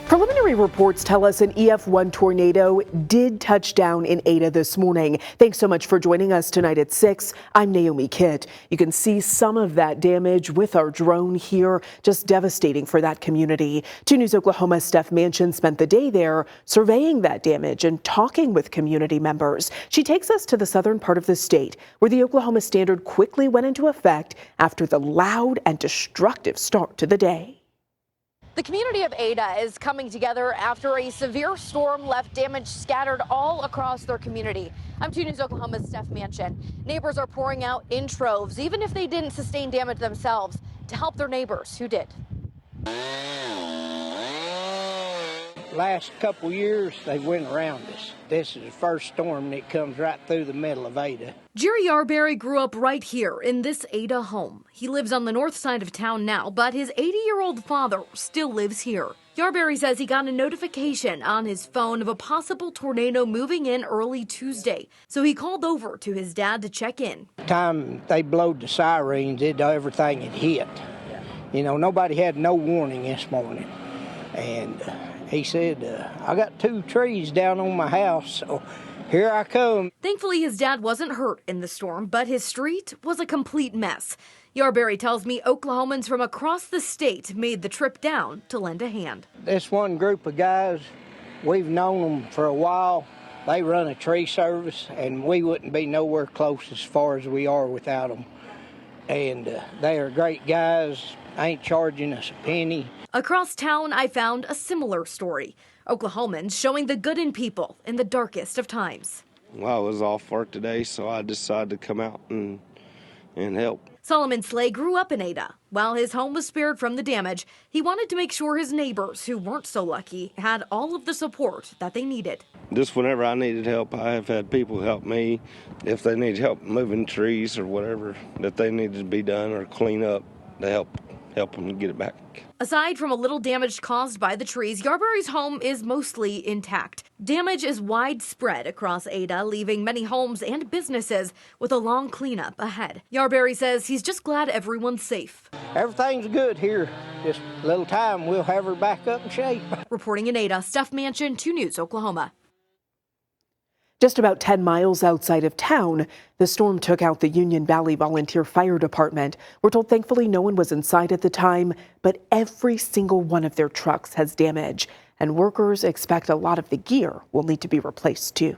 Preliminary reports tell us an EF-1 tornado did touch down in Ada this morning. Thanks so much for joining us tonight at 6. I'm Naomi Kitt. You can see some of that damage with our drone here. Just devastating for that community. 2 News Oklahoma's Steph Manchin spent the day there surveying that damage and talking with community members. She takes us to the southern part of the state where the Oklahoma Standard quickly went into effect after the loud and destructive start to the day. The community of Ada is coming together after a severe storm left damage scattered all across their community. I'm 2 News Oklahoma's Steph Manchin. Neighbors are pouring out in troves, even if they didn't sustain damage themselves, to help their neighbors who did. Last couple years, they went around us. This is the first storm that comes right through the middle of Ada. Jerry Yarberry grew up right here in this Ada home. He lives on the north side of town now, but his 80-year-old father still lives here. Yarberry says he got a notification on his phone of a possible tornado moving in early Tuesday, so he called over to his dad to check in. Time they blowed the sirens, everything had hit. You know, nobody had no warning this morning. And he said, I got 2 trees down on my house, so here I come. Thankfully, his dad wasn't hurt in the storm, but his street was a complete mess. Yarberry tells me Oklahomans from across the state made the trip down to lend a hand. This one group of guys, we've known them for a while. They run a tree service, and we wouldn't be nowhere close as far as we are without them. And they are great guys, ain't charging us a penny. Across town, I found a similar story. Oklahomans showing the good in people in the darkest of times. Well, I was off work today, so I decided to come out and help. Solomon Slay grew up in Ada. While his home was spared from the damage, he wanted to make sure his neighbors, who weren't so lucky, had all of the support that they needed. Just whenever I needed help, I have had people help me. If they need help moving trees or whatever that they needed to be done or clean up, to help them get it back. Aside from a little damage caused by the trees, Yarberry's home is mostly intact. Damage is widespread across Ada, leaving many homes and businesses with a long cleanup ahead. Yarberry says he's just glad everyone's safe. Everything's good here. Just a little time, we'll have her back up in shape. Reporting in Ada, Steph Manchin, 2 News, Oklahoma. Just about 10 miles outside of town, the storm took out the Union Valley Volunteer Fire Department. We're told thankfully no one was inside at the time, but every single one of their trucks has damage, and workers expect a lot of the gear will need to be replaced too.